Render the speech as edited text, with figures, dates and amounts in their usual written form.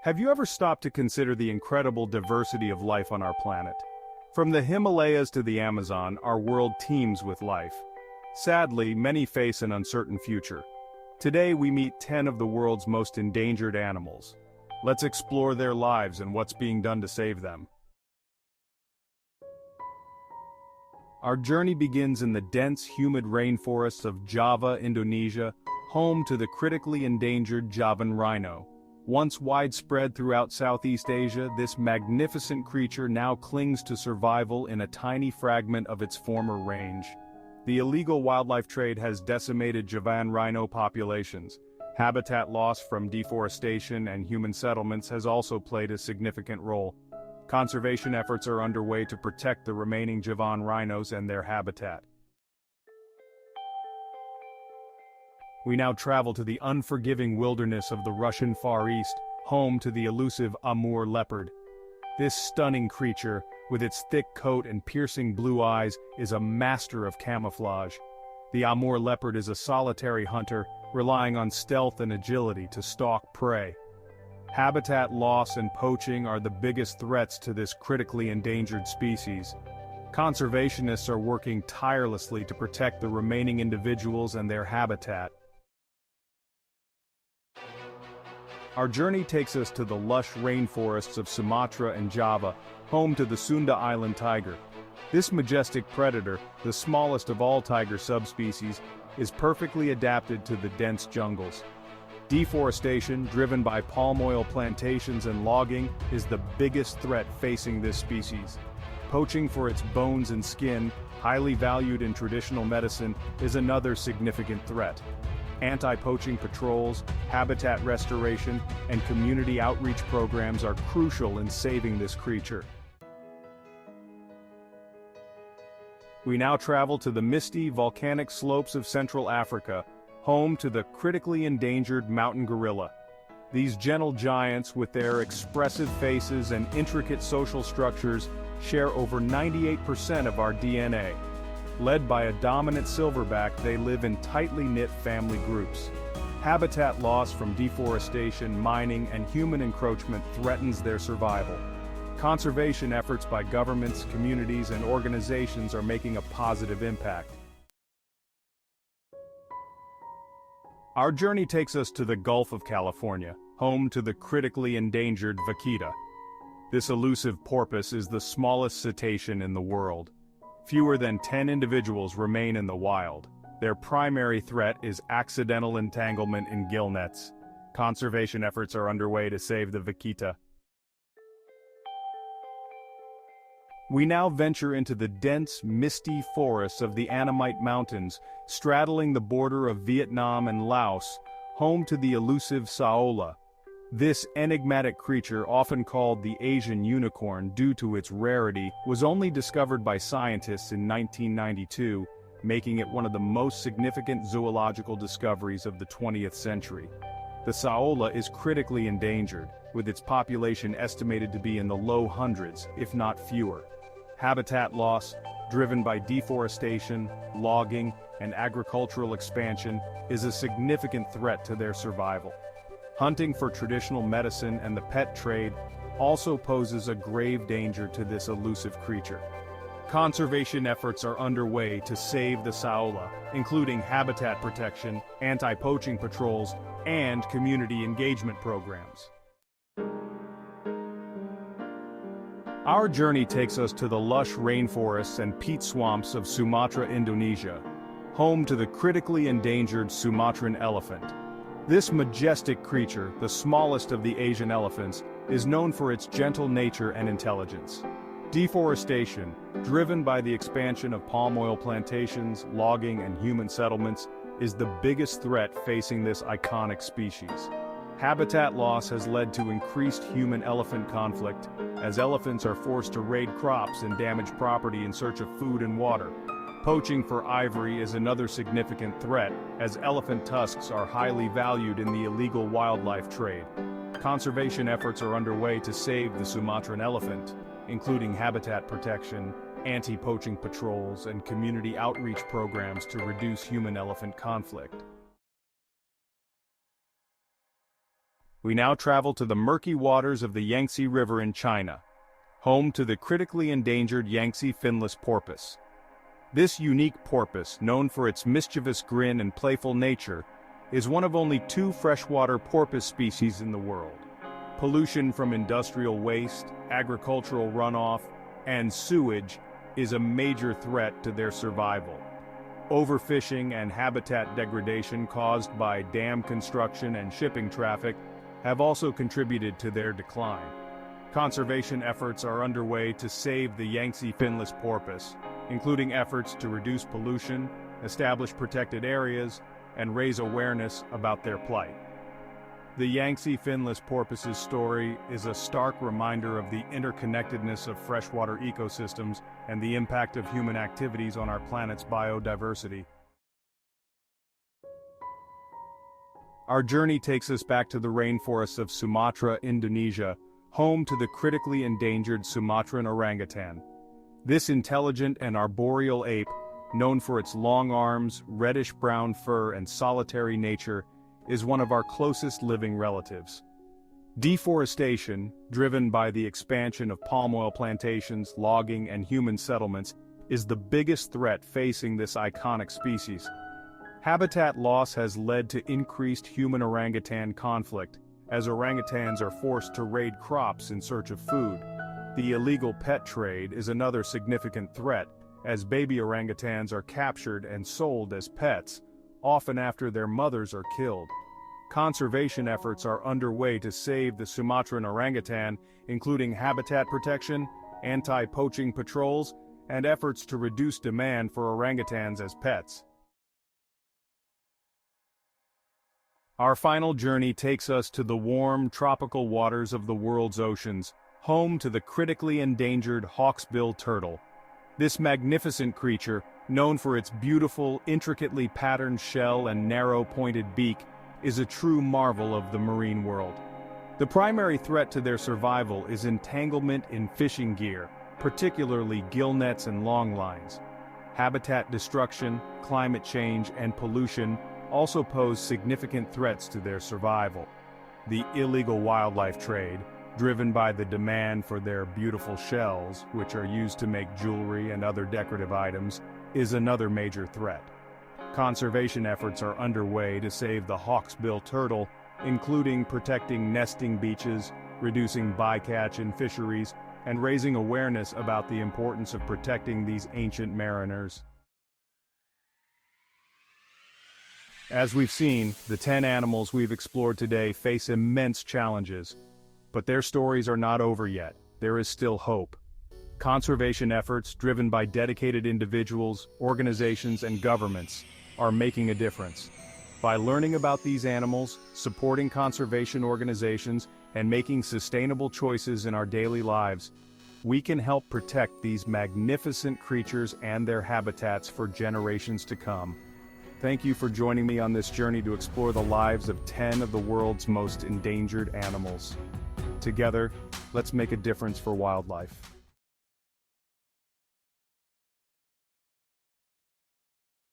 Have you ever stopped to consider the incredible diversity of life on our planet? From the Himalayas to the Amazon, our world teems with life. Sadly, many face an uncertain future. Today we meet 10 of the world's most endangered animals. Let's explore their lives and what's being done to save them. Our journey begins in the dense, humid rainforests of Java, Indonesia, home to the critically endangered Javan rhino. Once widespread throughout Southeast Asia, this magnificent creature now clings to survival in a tiny fragment of its former range. The illegal wildlife trade has decimated Javan rhino populations. Habitat loss from deforestation and human settlements has also played a significant role. Conservation efforts are underway to protect the remaining Javan rhinos and their habitat. We now travel to the unforgiving wilderness of the Russian Far East, home to the elusive Amur leopard. This stunning creature, with its thick coat and piercing blue eyes, is a master of camouflage. The Amur leopard is a solitary hunter, relying on stealth and agility to stalk prey. Habitat loss and poaching are the biggest threats to this critically endangered species. Conservationists are working tirelessly to protect the remaining individuals and their habitat. Our journey takes us to the lush rainforests of Sumatra and Java, home to the Sunda Island tiger. This majestic predator, the smallest of all tiger subspecies, is perfectly adapted to the dense jungles. Deforestation, driven by palm oil plantations and logging, is the biggest threat facing this species. Poaching for its bones and skin, highly valued in traditional medicine, is another significant threat. Anti-poaching patrols, habitat restoration, and community outreach programs are crucial in saving this creature. We now travel to the misty, volcanic slopes of Central Africa, home to the critically endangered mountain gorilla. These gentle giants, with their expressive faces and intricate social structures, share over 98% of our DNA. Led by a dominant silverback, they live in tightly knit family groups. Habitat loss from deforestation, mining, and human encroachment threatens their survival. Conservation efforts by governments, communities, and organizations are making a positive impact. Our journey takes us to the Gulf of California, home to the critically endangered Vaquita. This elusive porpoise is the smallest cetacean in the world. Fewer than 10 individuals remain in the wild. Their primary threat is accidental entanglement in gill nets. Conservation efforts are underway to save the Vaquita. We now venture into the dense, misty forests of the Annamite Mountains, straddling the border of Vietnam and Laos, home to the elusive saola. This enigmatic creature, often called the Asian unicorn due to its rarity, was only discovered by scientists in 1992, making it one of the most significant zoological discoveries of the 20th century. The saola is critically endangered, with its population estimated to be in the low hundreds, if not fewer. Habitat loss, driven by deforestation, logging, and agricultural expansion, is a significant threat to their survival. Hunting for traditional medicine and the pet trade also poses a grave danger to this elusive creature. Conservation efforts are underway to save the saola, including habitat protection, anti-poaching patrols, and community engagement programs. Our journey takes us to the lush rainforests and peat swamps of Sumatra, Indonesia, home to the critically endangered Sumatran elephant. This majestic creature, the smallest of the Asian elephants, is known for its gentle nature and intelligence. Deforestation, driven by the expansion of palm oil plantations, logging, and human settlements, is the biggest threat facing this iconic species. Habitat loss has led to increased human-elephant conflict, as elephants are forced to raid crops and damage property in search of food and water. Poaching for ivory is another significant threat, as elephant tusks are highly valued in the illegal wildlife trade. Conservation efforts are underway to save the Sumatran elephant, including habitat protection, anti-poaching patrols, and community outreach programs to reduce human-elephant conflict. we now travel to the murky waters of the Yangtze River in China, home to the critically endangered Yangtze finless porpoise. This unique porpoise, known for its mischievous grin and playful nature, is one of only 2 freshwater porpoise species in the world. Pollution from industrial waste, agricultural runoff, and sewage is a major threat to their survival. Overfishing and habitat degradation caused by dam construction and shipping traffic have also contributed to their decline. Conservation efforts are underway to save the Yangtze finless porpoise, including efforts to reduce pollution, establish protected areas, and raise awareness about their plight. The Yangtze finless porpoise's story is a stark reminder of the interconnectedness of freshwater ecosystems and the impact of human activities on our planet's biodiversity. Our journey takes us back to the rainforests of Sumatra, Indonesia, home to the critically endangered Sumatran orangutan. This intelligent and arboreal ape, known for its long arms, reddish-brown fur, and solitary nature, is one of our closest living relatives. Deforestation, driven by the expansion of palm oil plantations, logging, and human settlements, is the biggest threat facing this iconic species. Habitat loss has led to increased human-orangutan conflict, as orangutans are forced to raid crops in search of food. The illegal pet trade is another significant threat, as baby orangutans are captured and sold as pets, often after their mothers are killed. Conservation efforts are underway to save the Sumatran orangutan, including habitat protection, anti-poaching patrols, and efforts to reduce demand for orangutans as pets. Our final journey takes us to the warm, tropical waters of the world's oceans, home to the critically endangered hawksbill turtle. This magnificent creature, known for its beautiful, intricately patterned shell and narrow, pointed beak, is a true marvel of the marine world. The primary threat to their survival is entanglement in fishing gear, particularly gill nets and long lines. Habitat destruction, climate change, and pollution also pose significant threats to their survival. The illegal wildlife trade, driven by the demand for their beautiful shells, which are used to make jewelry and other decorative items, is another major threat. Conservation efforts are underway to save the hawksbill turtle, including protecting nesting beaches, reducing bycatch in fisheries, and raising awareness about the importance of protecting these ancient mariners. As we've seen, the 10 animals we've explored today face immense challenges. But their stories are not over yet. There is still hope. Conservation efforts, driven by dedicated individuals, organizations, and governments, are making a difference. By learning about these animals, supporting conservation organizations, and making sustainable choices in our daily lives, we can help protect these magnificent creatures and their habitats for generations to come. Thank you for joining me on this journey to explore the lives of 10 of the world's most endangered animals. Together, let's make a difference for wildlife.